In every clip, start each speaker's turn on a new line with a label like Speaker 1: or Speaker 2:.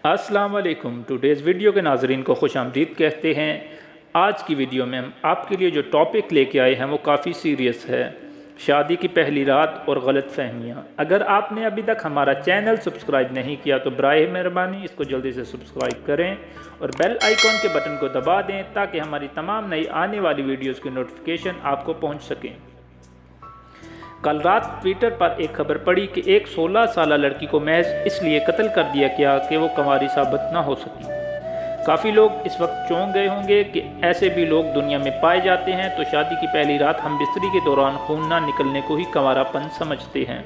Speaker 1: अस्सलाम वालेकुम। Today's video के नाज़रीन को खुश आमदीद कहते हैं। आज की वीडियो में हम आपके लिए जो टॉपिक लेके आए हैं वो काफ़ी सीरियस है, शादी की पहली रात और गलत फहमियाँ। अगर आपने अभी तक हमारा चैनल सब्सक्राइब नहीं किया तो बराए मेहरबानी इसको जल्दी से सब्सक्राइब करें और बेल आइकॉन के बटन को दबा दें ताकि हमारी तमाम नई आने वाली वीडियोज़ की नोटिफिकेशन आपको पहुँच सकें। कल रात ट्विटर पर एक खबर पड़ी कि एक 16 साल लड़की को महज इसलिए कत्ल कर दिया गया कि वो कंवारी साबित ना हो सकी। काफ़ी लोग इस वक्त चौंक गए होंगे कि ऐसे भी लोग दुनिया में पाए जाते हैं, तो शादी की पहली रात हम बिस्तरी के दौरान खून ना निकलने को ही कंवारापन समझते हैं।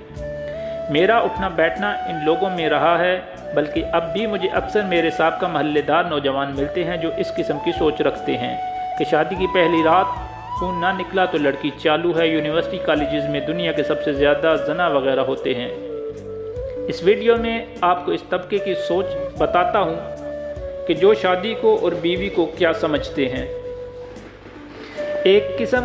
Speaker 1: मेरा उठना बैठना इन लोगों में रहा है, बल्कि अब भी मुझे अक्सर मेरे साबका महल्लेदार नौजवान मिलते हैं जो इस किस्म की सोच रखते हैं कि शादी की पहली रात खून ना निकला तो लड़की चालू है। यूनिवर्सिटी कॉलेजेस में दुनिया के सबसे ज़्यादा जना वगैरह होते हैं। इस वीडियो में आपको इस तबके की सोच बताता हूँ कि जो शादी को और बीवी को क्या समझते हैं। एक किस्म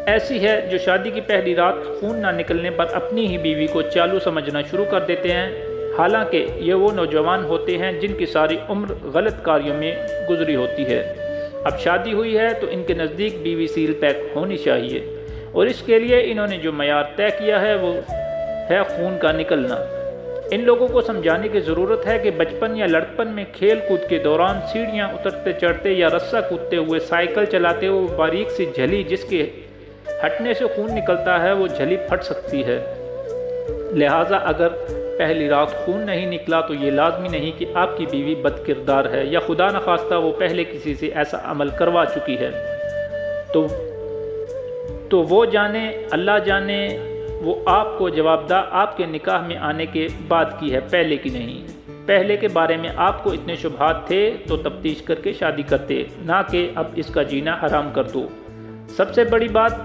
Speaker 1: ऐसी है जो शादी की पहली रात खून ना निकलने पर अपनी ही बीवी को चालू समझना शुरू कर देते हैं। हालांकि ये वो नौजवान होते हैं जिनकी सारी उम्र गलत कार्यों में गुजरी होती है। अब शादी हुई है तो इनके नज़दीक बीवी सील पैक होनी चाहिए और इसके लिए इन्होंने जो मयार तय किया है वो है खून का निकलना। इन लोगों को समझाने की ज़रूरत है कि बचपन या लड़कपन में खेल कूद के दौरान सीढ़ियाँ उतरते चढ़ते या रस्सा कूदते हुए, साइकिल चलाते हुए बारीक सी झली जिसके हटने से खून निकलता है वो झली फट सकती है। लिहाजा अगर पहली रात खून नहीं निकला तो ये लाजमी नहीं कि आपकी बीवी बदकिरदार है या खुदा न खास्ता वो पहले किसी से ऐसा अमल करवा चुकी है। तो वो जाने, अल्लाह जाने, वो आपको जवाबदार आपके निकाह में आने के बाद की है, पहले की नहीं। पहले के बारे में आपको इतने शुबहात थे तो तफ्तीश करके शादी करते, ना कि अब इसका जीना हराम कर दो। सबसे बड़ी बात,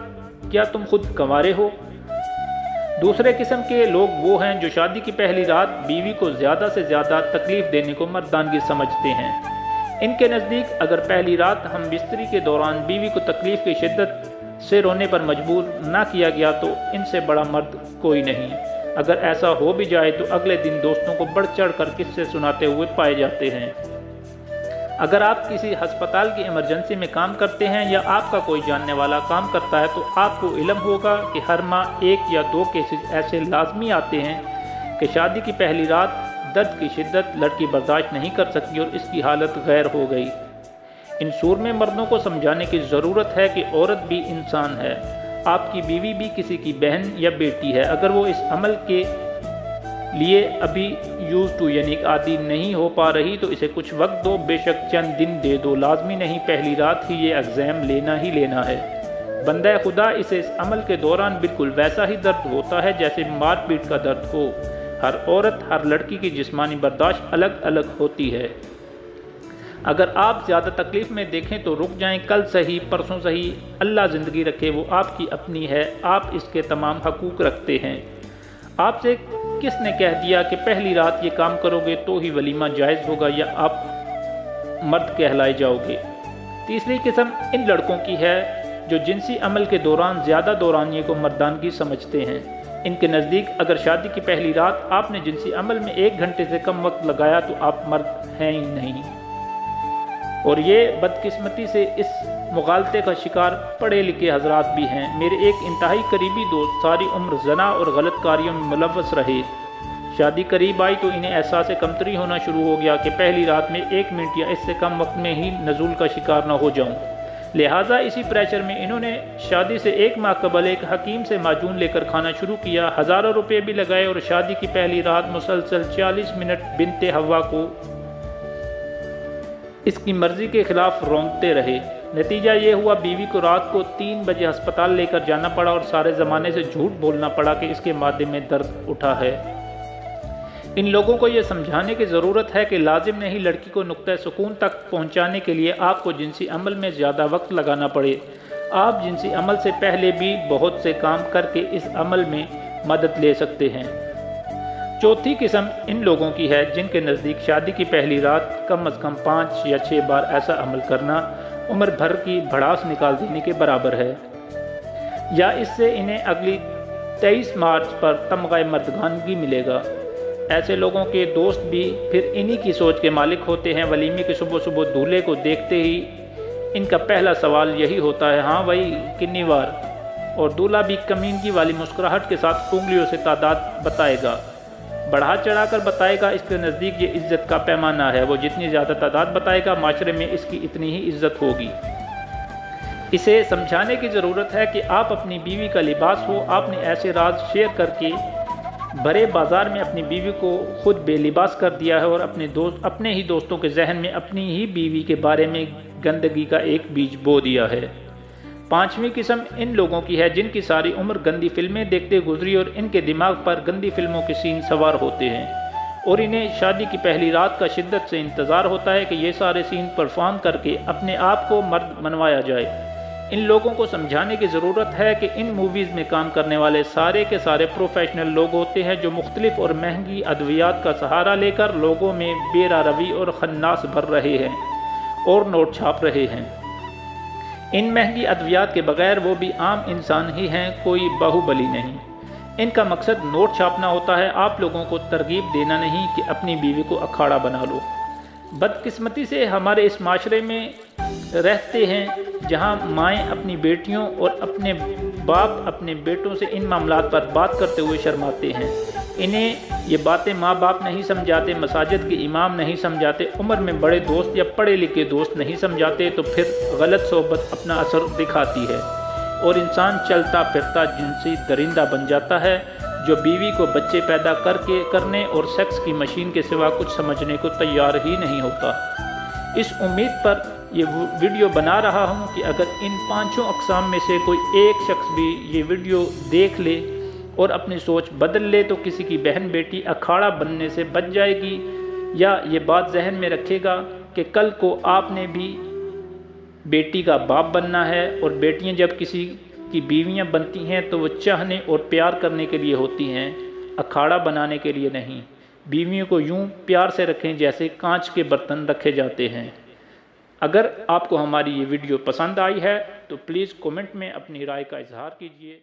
Speaker 1: क्या तुम खुद कंवारे हो? दूसरे किस्म के लोग वो हैं जो शादी की पहली रात बीवी को ज़्यादा से ज़्यादा तकलीफ़ देने को मर्दानगी समझते हैं। इनके नज़दीक अगर पहली रात हम बिस्तरी के दौरान बीवी को तकलीफ़ की शिद्दत से रोने पर मजबूर ना किया गया तो इनसे बड़ा मर्द कोई नहीं। अगर ऐसा हो भी जाए तो अगले दिन दोस्तों को बढ़ चढ़ कर किस्से सुनाते हुए पाए जाते हैं। अगर आप किसी हस्पताल की इमरजेंसी में काम करते हैं या आपका कोई जानने वाला काम करता है तो आपको इल्म होगा कि हर माह 1 या 2 केसेस ऐसे लाजमी आते हैं कि शादी की पहली रात दर्द की शिद्दत लड़की बर्दाश्त नहीं कर सकी और इसकी हालत गैर हो गई। इन सूरमे मर्दों को समझाने की ज़रूरत है कि औरत भी इंसान है। आपकी बीवी भी किसी की बहन या बेटी है। अगर वो इस अमल के लिए अभी यूज़ टू यानी आदी नहीं हो पा रही तो इसे कुछ वक्त दो, बेशक चंद दिन दे दो। लाजमी नहीं पहली रात ही ये एग्ज़ाम लेना ही लेना है। बंदा खुदा इसे इस अमल के दौरान बिल्कुल वैसा ही दर्द होता है जैसे मारपीट का दर्द हो। हर औरत, हर लड़की की जिस्मानी बर्दाश्त अलग अलग होती है। अगर आप ज़्यादा तकलीफ़ में देखें तो रुक जाएं, कल सही परसों सही, अल्लाह ज़िंदगी रखे, वो आपकी अपनी है, आप इसके तमाम हकूक़ रखते हैं। आपसे किसने कह दिया कि पहली रात ये काम करोगे तो ही वलीमा जायज़ होगा या आप मर्द कहलाए जाओगे? तीसरी किस्म इन लड़कों की है जो जिनसी अमल के दौरान ज़्यादा दौरानिए को मर्दानगी समझते हैं। इनके नज़दीक अगर शादी की पहली रात आपने जिनसी अमल में 1 घंटे से कम वक्त लगाया तो आप मर्द हैं ही नहीं। और ये बदकिस्मती से इस मुगालते का शिकार पढ़े लिखे हजरात भी हैं। मेरे एक इंतहाई करीबी दोस्त सारी उम्र जना और गलत कार्यों में मुलव्वस रहे। शादी करीब आई तो इन्हें एहसास कमतरी होना शुरू हो गया कि पहली रात में 1 मिनट या इससे कम वक्त में ही नज़ूल का शिकार न हो जाऊं। लिहाजा इसी प्रेशर में इन्होंने शादी से 1 माह कबल एक हकीम से माजून लेकर खाना शुरू किया। हज़ारों रुपये भी लगाए और शादी की पहली रात मुसलसल 40 मिनट बिनते हवा को इसकी मर्ज़ी के ख़िलाफ़ रोंदते रहे। नतीजा ये हुआ, बीवी को रात को 3 बजे अस्पताल लेकर जाना पड़ा और सारे ज़माने से झूठ बोलना पड़ा कि इसके मादे में दर्द उठा है। इन लोगों को ये समझाने की ज़रूरत है कि लाजिम नहीं लड़की को नुक्ता सुकून तक पहुँचाने के लिए आपको जिनसी अमल में ज़्यादा वक्त लगाना पड़े। आप जिनसी अमल से पहले भी बहुत से काम करके इस अमल में मदद ले सकते हैं। चौथी किस्म इन लोगों की है जिनके नज़दीक शादी की पहली रात कम अज़ कम 5 या 6 बार ऐसा अमल करना उम्र भर की भड़ास निकाल देने के बराबर है, या इससे इन्हें अगली 23 मार्च पर तमग़ा मर्दगानगी मिलेगा। ऐसे लोगों के दोस्त भी फिर इन्हीं की सोच के मालिक होते हैं। वलीमे के सुबह सुबह दूल्हे को देखते ही इनका पहला सवाल यही होता है, हाँ भाई कितनी बार। और दूल्हा भी कमीनगी वाली मुस्कुराहट के साथ उंगलियों से तादाद बताएगा, बढ़ा चढ़ा कर बताएगा। इसके नज़दीक ये इज़्ज़त का पैमाना है, वो जितनी ज़्यादा तादाद बताएगा माशरे में इसकी इतनी ही इज़्ज़त होगी। इसे समझाने की ज़रूरत है कि आप अपनी बीवी का लिबास हो। आपने ऐसे राज शेयर करके भरे बाज़ार में अपनी बीवी को खुद बेलिबास कर दिया है और अपने ही दोस्तों के जहन में अपनी ही बीवी के बारे में गंदगी का एक बीज बो दिया है। पांचवी किस्म इन लोगों की है जिनकी सारी उम्र गंदी फिल्में देखते गुजरी और इनके दिमाग पर गंदी फिल्मों के सीन सवार होते हैं और इन्हें शादी की पहली रात का शिद्दत से इंतज़ार होता है कि ये सारे सीन परफॉर्म करके अपने आप को मर्द मनवाया जाए। इन लोगों को समझाने की ज़रूरत है कि इन मूवीज़ में काम करने वाले सारे के सारे प्रोफेशनल लोग होते हैं जो मुख्तलिफ और महंगी अद्वियात का सहारा लेकर लोगों में बेरारवी और खन्नास भर रहे हैं और नोट छाप रहे हैं। इन महंगी अद्वियात के बगैर वो भी आम इंसान ही हैं, कोई बाहुबली नहीं। इनका मकसद नोट छापना होता है, आप लोगों को तरगीब देना नहीं कि अपनी बीवी को अखाड़ा बना लो। बदकिस्मती से हमारे इस माशरे में रहते हैं जहां माएँ अपनी बेटियों और अपने बाप अपने बेटों से इन मामलात पर बात करते हुए शर्माते हैं। इन्हें ये बातें माँ बाप नहीं समझाते, मसाजिद के इमाम नहीं समझाते, उम्र में बड़े दोस्त या पढ़े लिखे दोस्त नहीं समझाते, तो फिर गलत सोबत अपना असर दिखाती है और इंसान चलता फिरता जिनसी दरिंदा बन जाता है जो बीवी को बच्चे पैदा करने और सेक्स की मशीन के सिवा कुछ समझने को तैयार ही नहीं होता। इस उम्मीद पर ये वीडियो बना रहा हूँ कि अगर इन पांचों अक़साम में से कोई एक शख्स भी ये वीडियो देख ले और अपनी सोच बदल ले तो किसी की बहन बेटी अखाड़ा बनने से बच जाएगी, या ये बात जहन में रखेगा कि कल को आपने भी बेटी का बाप बनना है और बेटियां जब किसी की बीवियां बनती हैं तो वो चाहने और प्यार करने के लिए होती हैं, अखाड़ा बनाने के लिए नहीं। बीवियों को यूं प्यार से रखें जैसे कांच के बर्तन रखे जाते हैं। अगर आपको हमारी ये वीडियो पसंद आई है तो प्लीज़ कमेंट में अपनी राय का इजहार कीजिए।